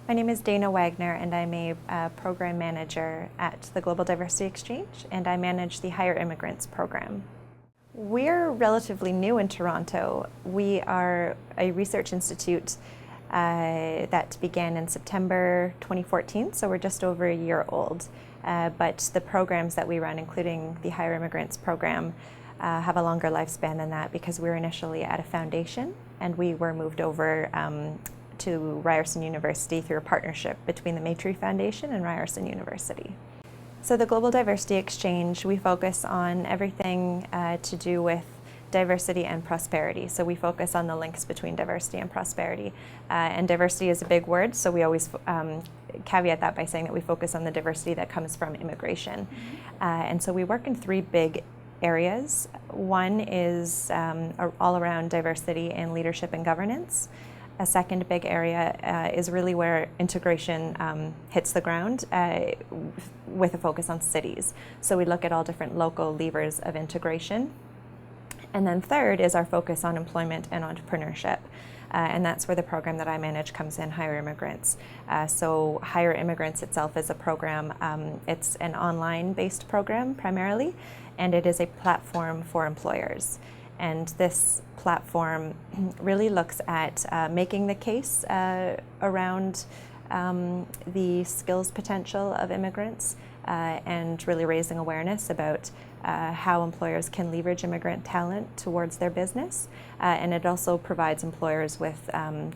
My name is Dana Wagner, and I'm a program manager at the Global Diversity Exchange, and I manage the Hire Immigrants program. We're relatively new in Toronto. We are a research institute that began in September 2014, so we're just over a year old. But the programs that we run, including the Hire Immigrants program, have a longer lifespan than that because we were initially at a foundation and we were moved over to Ryerson University through a partnership between the Maitrey Foundation and Ryerson University. So the Global Diversity Exchange, we focus on everything to do with diversity and prosperity. So we focus on the links between diversity and prosperity. And diversity is a big word, so we always caveat that by saying that we focus on the diversity that comes from immigration. And so we work in three big areas. One is all around diversity in leadership and governance. A second big area is really where integration hits the ground with a focus on cities. So we look at all different local levers of integration. And then third is our focus on employment and entrepreneurship. And that's where the program that I manage comes in, Hire Immigrants. So Hire Immigrants itself is a program, it's an online-based program primarily, and it is a platform for employers. And this platform really looks at making the case around the skills potential of immigrants and really raising awareness about how employers can leverage immigrant talent towards their business. And it also provides employers with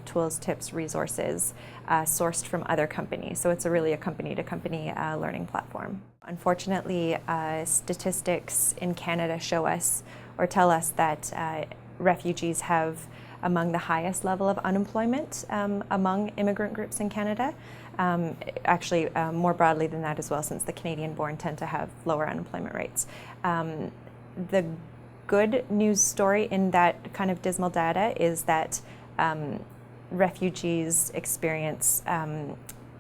tools, tips, resources sourced from other companies. So it's really a company-to-company learning platform. Unfortunately, statistics in Canada show us or tell us that refugees have among the highest level of unemployment among immigrant groups in Canada. Actually, more broadly than that as well, since the Canadian-born tend to have lower unemployment rates. The good news story in that kind of dismal data is that refugees experience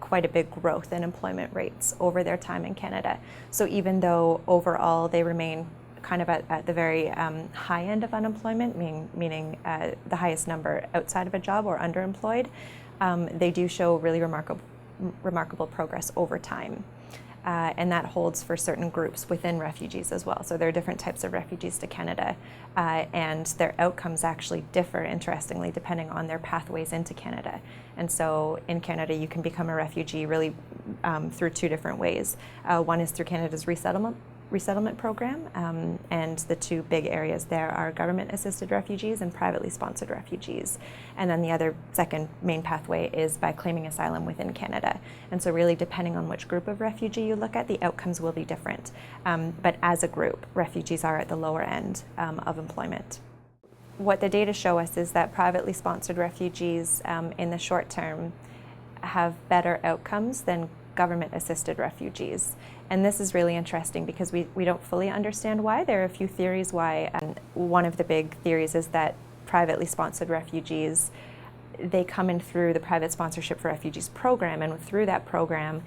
quite a big growth in employment rates over their time in Canada. So even though overall they remain kind of at the very high end of unemployment, meaning the highest number outside of a job or underemployed, they do show really remarkable progress over time. And that holds for certain groups within refugees as well. So there are different types of refugees to Canada, and their outcomes actually differ, interestingly, depending on their pathways into Canada. And so in Canada, you can become a refugee really through two different ways. One is through Canada's resettlement program, and the two big areas there are government-assisted refugees and privately sponsored refugees. And then the other second main pathway is by claiming asylum within Canada. And so really depending on which group of refugee you look at, the outcomes will be different. But as a group, refugees are at the lower end of employment. What the data show us is that privately sponsored refugees in the short term have better outcomes than government-assisted refugees. And this is really interesting because we don't fully understand why. There are a few theories why. One of the big theories is that privately sponsored refugees, they come in through the Private Sponsorship for Refugees program, and through that program,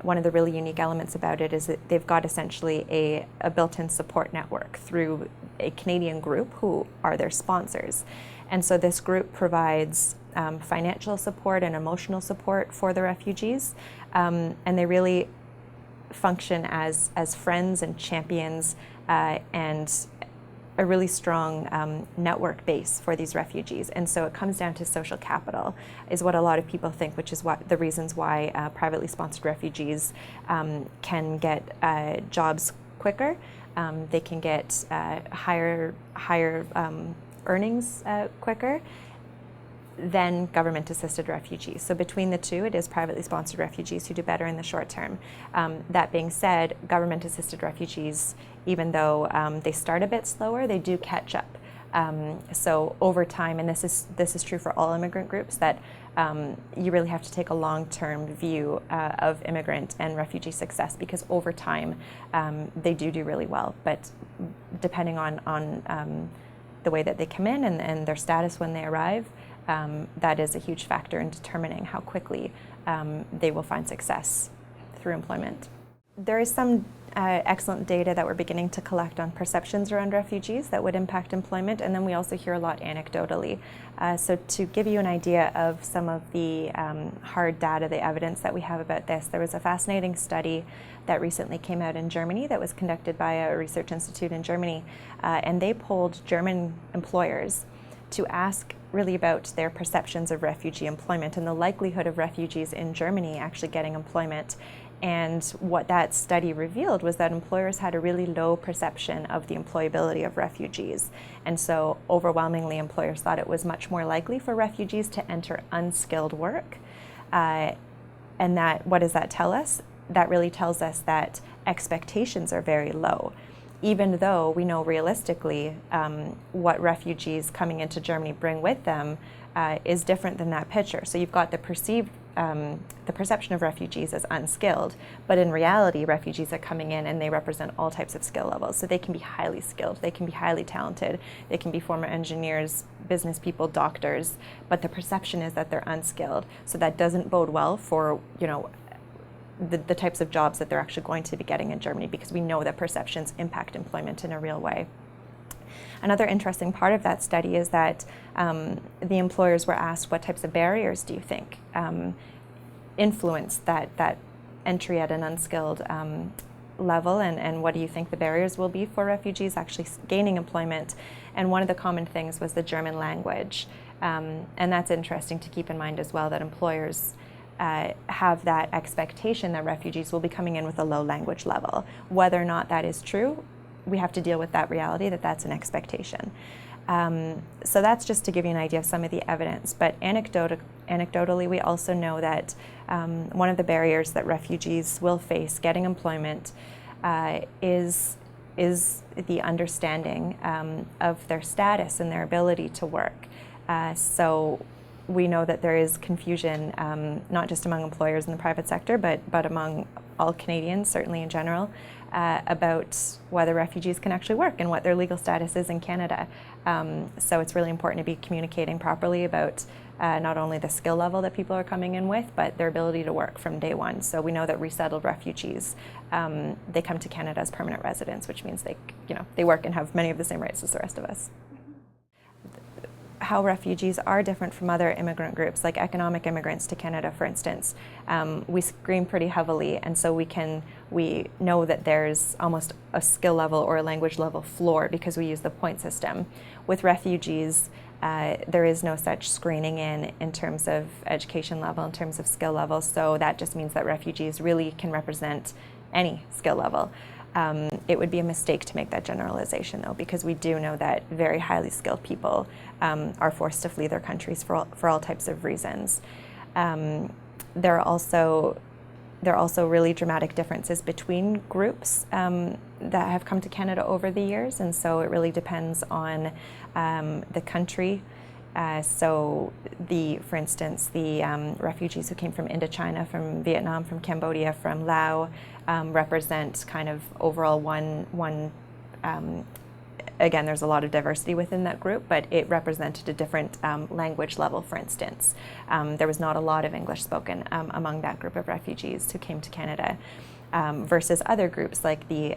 one of the really unique elements about it is that they've got essentially a built-in support network through a Canadian group who are their sponsors. And so this group provides financial support and emotional support for the refugees, and they really function as friends and champions and a really strong network base for these refugees. And so it comes down to social capital is what a lot of people think, which is what the reasons why privately sponsored refugees can get jobs quicker. They can get higher earnings quicker than government-assisted refugees. So between the two, it is privately sponsored refugees who do better in the short term. That being said, government-assisted refugees, even though they start a bit slower, they do catch up. So over time, and this is true for all immigrant groups, that you really have to take a long-term view of immigrant and refugee success, because over time they do really well. But depending on the way that they come in and their status when they arrive, that is a huge factor in determining how quickly they will find success through employment. There is some excellent data that we're beginning to collect on perceptions around refugees that would impact employment, and then we also hear a lot anecdotally. So to give you an idea of some of the hard data, the evidence that we have about this, there was a fascinating study that recently came out in Germany that was conducted by a research institute in Germany, and they polled German employers to ask really about their perceptions of refugee employment and the likelihood of refugees in Germany actually getting employment. And what that study revealed was that employers had a really low perception of the employability of refugees. And so overwhelmingly, employers thought it was much more likely for refugees to enter unskilled work. And that, what does that tell us? That really tells us that expectations are very low, even though we know realistically what refugees coming into Germany bring with them is different than that picture. So you've got the perception of refugees as unskilled, but in reality, refugees are coming in and they represent all types of skill levels. So they can be highly skilled, they can be highly talented, they can be former engineers, business people, doctors, but the perception is that they're unskilled. So that doesn't bode well for, you know, the types of jobs that they're actually going to be getting in Germany, because we know that perceptions impact employment in a real way. Another interesting part of that study is that the employers were asked, what types of barriers do you think influence that entry at an unskilled level, and what do you think the barriers will be for refugees actually gaining employment? And one of the common things was the German language. And that's interesting to keep in mind as well, that employers have that expectation that refugees will be coming in with a low language level. Whether or not that is true, we have to deal with that reality that that's an expectation. So that's just to give you an idea of some of the evidence. But anecdotally, we also know that one of the barriers that refugees will face getting employment is the understanding of their status and their ability to work. So we know that there is confusion, not just among employers in the private sector, but among all Canadians, certainly in general, about whether refugees can actually work and what their legal status is in Canada. So it's really important to be communicating properly about not only the skill level that people are coming in with, but their ability to work from day one. So we know that resettled refugees, they come to Canada as permanent residents, which means they work and have many of the same rights as the rest of us. How refugees are different from other immigrant groups, like economic immigrants to Canada, for instance. We screen pretty heavily, and so we know that there's almost a skill level or a language level floor because we use the point system. With refugees, there is no such screening in terms of education level, in terms of skill level, so that just means that refugees really can represent any skill level. It would be a mistake to make that generalization, though, because we do know that very highly skilled people are forced to flee their countries for all types of reasons. There are also really dramatic differences between groups that have come to Canada over the years, and so it really depends on the country. So for instance, the refugees who came from Indochina, from Vietnam, from Cambodia, from Laos, represent kind of overall one again, there's a lot of diversity within that group, but it represented a different language level, for instance. There was not a lot of English spoken among that group of refugees who came to Canada. Versus other groups like the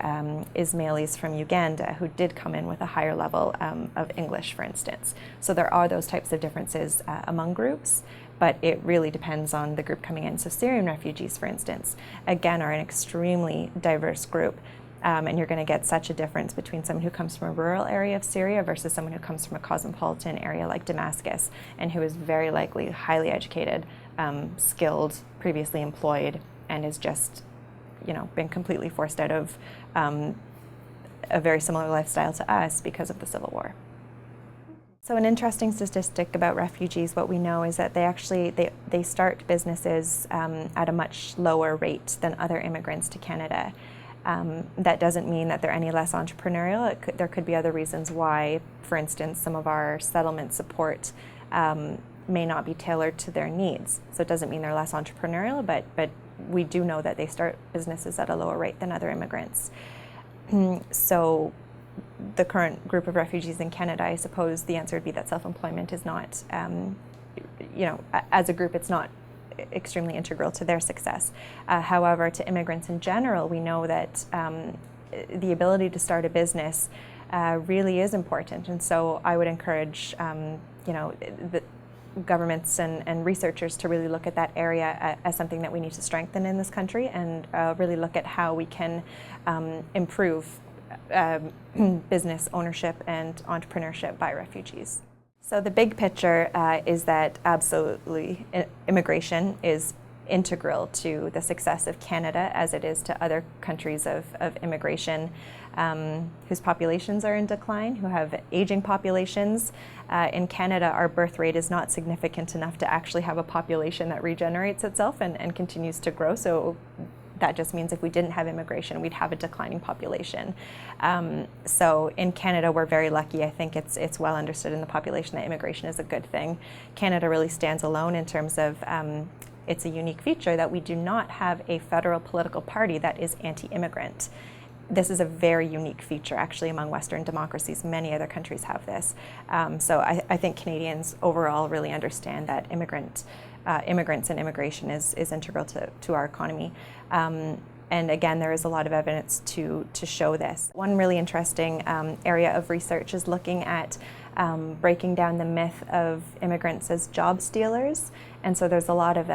Ismailis from Uganda, who did come in with a higher level of English, for instance. So there are those types of differences among groups, but it really depends on the group coming in. So Syrian refugees, for instance, again, are an extremely diverse group. And you're going to get such a difference between someone who comes from a rural area of Syria versus someone who comes from a cosmopolitan area like Damascus, and who is very likely highly educated, skilled, previously employed, and is just been completely forced out of a very similar lifestyle to us because of the Civil War. So an interesting statistic about refugees, what we know is that they start businesses at a much lower rate than other immigrants to Canada. That doesn't mean that they're any less entrepreneurial. There could be other reasons why, for instance, some of our settlement support may not be tailored to their needs. So it doesn't mean they're less entrepreneurial, but we do know that they start businesses at a lower rate than other immigrants. So the current group of refugees in Canada, I suppose the answer would be that self-employment is not, as a group, it's not extremely integral to their success. However, to immigrants in general, we know that the ability to start a business really is important, and so I would encourage the governments and researchers to really look at that area as something that we need to strengthen in this country, and really look at how we can improve business ownership and entrepreneurship by refugees. So the big picture is that absolutely immigration is integral to the success of Canada, as it is to other countries of immigration whose populations are in decline, who have aging populations. In Canada, our birth rate is not significant enough to actually have a population that regenerates itself and continues to grow. So that just means if we didn't have immigration, we'd have a declining population. So in Canada, we're very lucky. I think it's well understood in the population that immigration is a good thing. Canada really stands alone in terms of it's a unique feature that we do not have a federal political party that is anti-immigrant. This is a very unique feature, actually, among Western democracies. Many other countries have this. So I think Canadians overall really understand that immigrants and immigration is integral to our economy. And again, there is a lot of evidence to show this. One really interesting area of research is looking at breaking down the myth of immigrants as job stealers. And so there's a lot of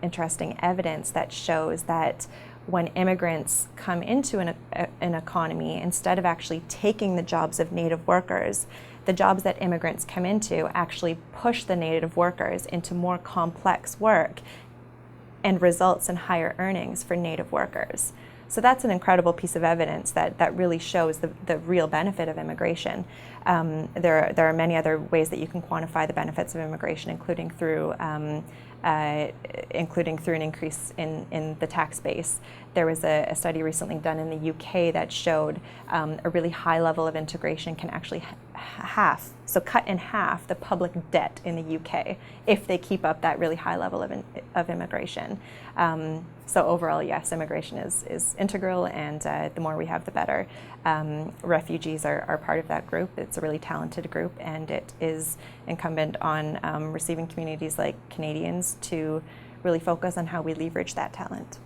interesting evidence that shows that when immigrants come into an economy, instead of actually taking the jobs of native workers, the jobs that immigrants come into actually push the native workers into more complex work and results in higher earnings for native workers. So that's an incredible piece of evidence that really shows the real benefit of immigration. There are many other ways that you can quantify the benefits of immigration, including through an increase in the tax base. There was a study recently done in the UK that showed a really high level of integration can actually cut in half the public debt in the UK if they keep up that really high level of immigration. So overall, yes, immigration is integral, and the more we have, the better. Refugees are part of that group. It's a really talented group, and it is incumbent on receiving communities like Canadians to really focus on how we leverage that talent.